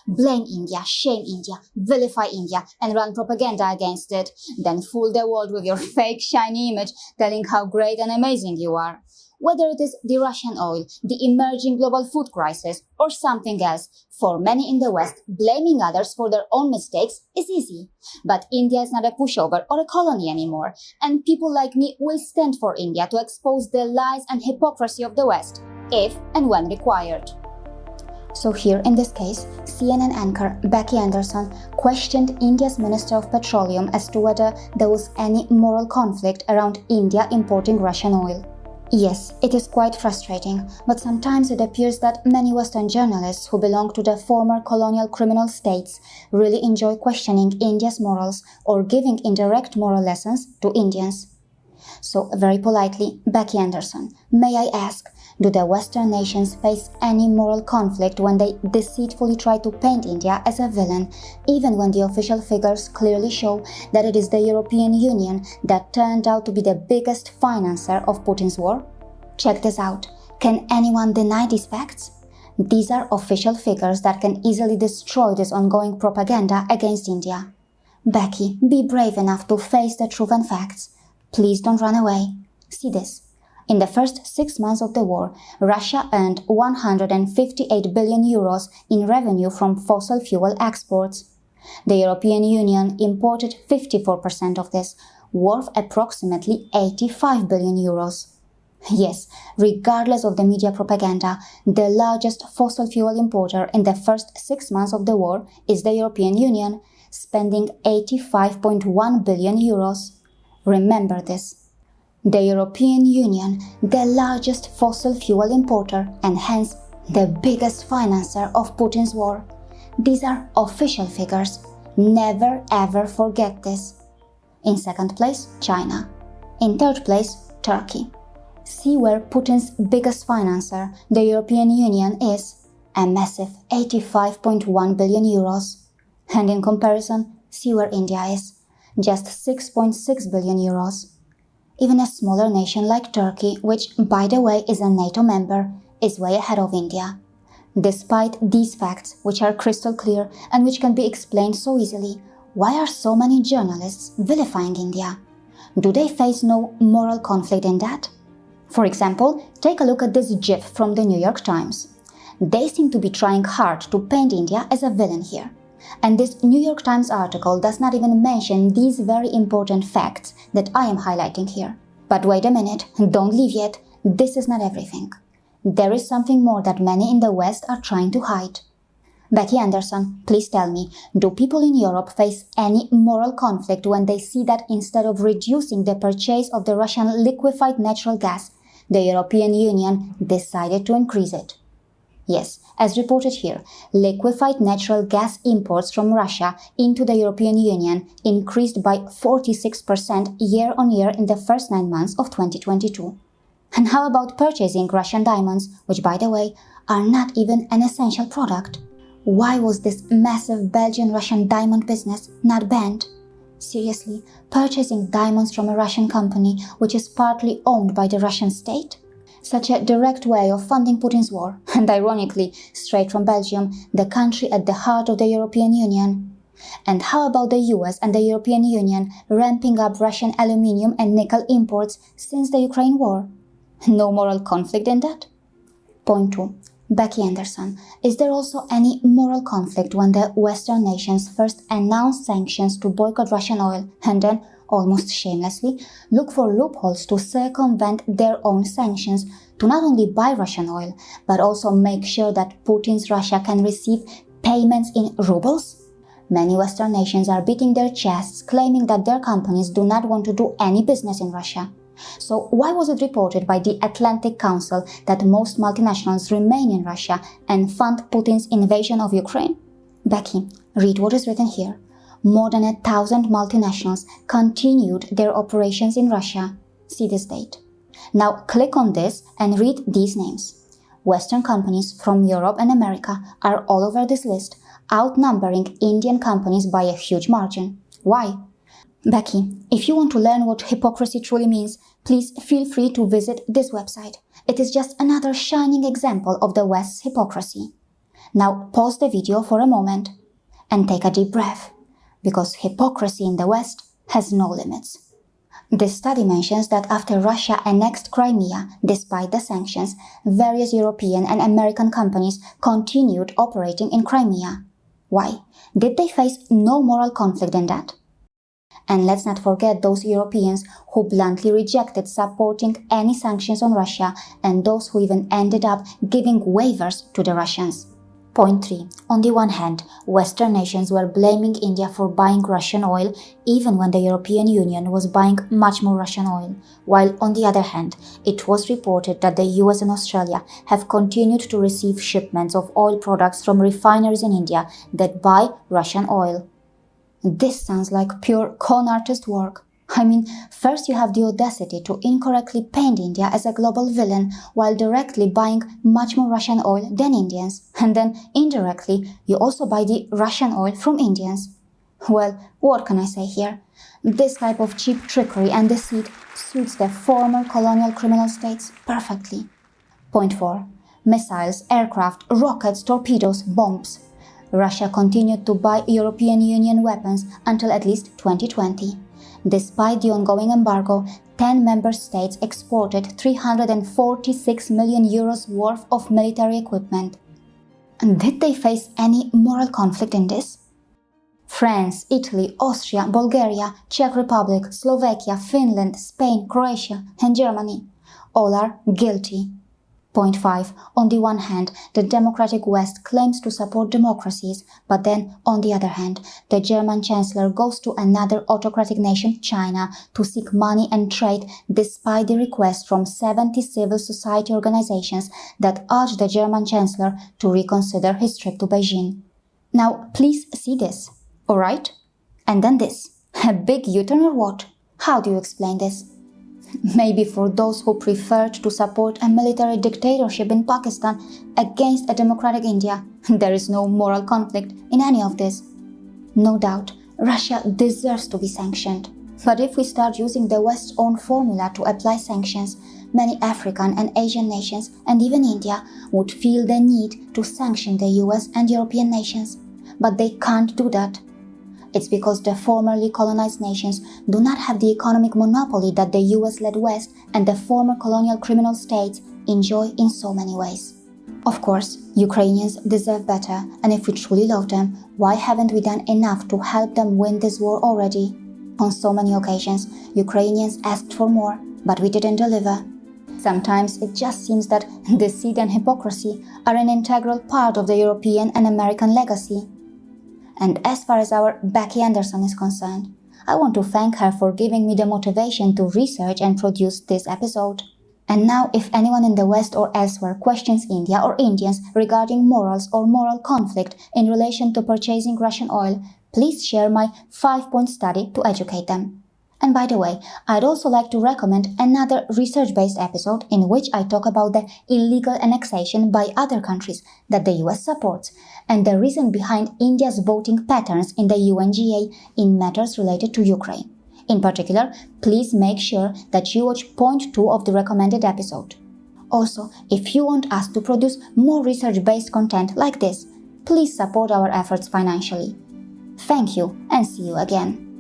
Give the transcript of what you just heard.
Blame India, shame India, vilify India, and run propaganda against it. Then fool the world with your fake, shiny image, telling how great and amazing you are. Whether it is the Russian oil, the emerging global food crisis, or something else, for many in the West, blaming others for their own mistakes is easy. But India is not a pushover or a colony anymore, and people like me will stand for India to expose the lies and hypocrisy of the West, if and when required. So here, in this case, CNN anchor Becky Anderson questioned India's Minister of Petroleum as to whether there was any moral conflict around India importing Russian oil. Yes, it is quite frustrating, but sometimes it appears that many Western journalists who belong to the former colonial criminal states really enjoy questioning India's morals or giving indirect moral lessons to Indians. So, very politely, Becky Anderson, may I ask, do the Western nations face any moral conflict when they deceitfully try to paint India as a villain, even when the official figures clearly show that it is the European Union that turned out to be the biggest financer of Putin's war? Check this out. Can anyone deny these facts? These are official figures that can easily destroy this ongoing propaganda against India. Becky, be brave enough to face the truth and facts. Please don't run away. See this. In the first 6 months of the war, Russia earned 158 billion euros in revenue from fossil fuel exports. The European Union imported 54% of this, worth approximately 85 billion euros. Yes, regardless of the media propaganda, the largest fossil fuel importer in the first 6 months of the war is the European Union, spending 85.1 billion euros. Remember this. The European Union, the largest fossil fuel importer and hence the biggest financer of Putin's war. These are official figures. Never ever forget this. In second place, China. In third place, Turkey. See where Putin's biggest financer, the European Union, is. A massive 85.1 billion euros. And in comparison, see where India is. Just 6.6 billion euros. Even a smaller nation like Turkey, which, by the way, is a NATO member, is way ahead of India. Despite these facts, which are crystal clear and which can be explained so easily, why are so many journalists vilifying India? Do they face no moral conflict in that? For example, take a look at this GIF from the New York Times. They seem to be trying hard to paint India as a villain here. And this New York Times article does not even mention these very important facts that I am highlighting here. But wait a minute, don't leave yet. This is not everything. There is something more that many in the West are trying to hide. Becky Anderson, please tell me, do people in Europe face any moral conflict when they see that instead of reducing the purchase of the Russian liquefied natural gas, the European Union decided to increase it? Yes, as reported here, liquefied natural gas imports from Russia into the European Union increased by 46% year-on-year in the first 9 months of 2022. And how about purchasing Russian diamonds, which, by the way, are not even an essential product? Why was this massive Belgian-Russian diamond business not banned? Seriously, purchasing diamonds from a Russian company which is partly owned by the Russian state? Such a direct way of funding Putin's war, and ironically, straight from Belgium, the country at the heart of the European Union. And how about the US and the European Union ramping up Russian aluminium and nickel imports since the Ukraine war? No moral conflict in that? Point 2. Becky Anderson, is there also any moral conflict when the Western nations first announced sanctions to boycott Russian oil and then, almost shamelessly, look for loopholes to circumvent their own sanctions to not only buy Russian oil, but also make sure that Putin's Russia can receive payments in rubles? Many Western nations are beating their chests, claiming that their companies do not want to do any business in Russia. So why was it reported by the Atlantic Council that most multinationals remain in Russia and fund Putin's invasion of Ukraine? Becky, read what is written here. More than 1,000 multinationals continued their operations in Russia. See this date. Now click on this and read these names. Western companies from Europe and America are all over this list, outnumbering Indian companies by a huge margin. Why? Becky, if you want to learn what hypocrisy truly means, please feel free to visit this website. It is just another shining example of the West's hypocrisy. Now pause the video for a moment and take a deep breath, because hypocrisy in the West has no limits. This study mentions that after Russia annexed Crimea, despite the sanctions, various European and American companies continued operating in Crimea. Why? Did they face no moral conflict in that? And let's not forget those Europeans who bluntly rejected supporting any sanctions on Russia, and those who even ended up giving waivers to the Russians. Point 3. On the one hand, Western nations were blaming India for buying Russian oil even when the European Union was buying much more Russian oil, while on the other hand, it was reported that the US and Australia have continued to receive shipments of oil products from refineries in India that buy Russian oil. This sounds like pure con artist work. I mean, first you have the audacity to incorrectly paint India as a global villain while directly buying much more Russian oil than Indians, and then indirectly you also buy the Russian oil from Indians. Well, what can I say here? This type of cheap trickery and deceit suits the former colonial criminal states perfectly. Point 4. Missiles, aircraft, rockets, torpedoes, bombs. Russia continued to buy European Union weapons until at least 2020. Despite the ongoing embargo, 10 member states exported 346 million euros worth of military equipment. And did they face any moral conflict in this? France, Italy, Austria, Bulgaria, Czech Republic, Slovakia, Finland, Spain, Croatia, and Germany all are guilty. Point 5. On the one hand, the democratic West claims to support democracies, but then, on the other hand, the German Chancellor goes to another autocratic nation, China, to seek money and trade despite the request from 70 civil society organizations that urge the German Chancellor to reconsider his trip to Beijing. Now, please see this, alright? And then this. A big U-turn or what? How do you explain this? Maybe for those who preferred to support a military dictatorship in Pakistan against a democratic India, there is no moral conflict in any of this. No doubt, Russia deserves to be sanctioned. But if we start using the West's own formula to apply sanctions, many African and Asian nations, and even India, would feel the need to sanction the US and European nations. But they can't do that. It's because the formerly colonized nations do not have the economic monopoly that the US-led West and the former colonial criminal states enjoy in so many ways. Of course, Ukrainians deserve better, and if we truly love them, why haven't we done enough to help them win this war already? On so many occasions, Ukrainians asked for more, but we didn't deliver. Sometimes it just seems that deceit and hypocrisy are an integral part of the European and American legacy. And as far as our Becky Anderson is concerned, I want to thank her for giving me the motivation to research and produce this episode. And now, if anyone in the West or elsewhere questions India or Indians regarding morals or moral conflict in relation to purchasing Russian oil, please share my 5-point study to educate them. And by the way, I'd also like to recommend another research-based episode in which I talk about the illegal annexation by other countries that the US supports, and the reason behind India's voting patterns in the UNGA in matters related to Ukraine. In particular, please make sure that you watch point 2 of the recommended episode. Also, if you want us to produce more research-based content like this, please support our efforts financially. Thank you, and see you again.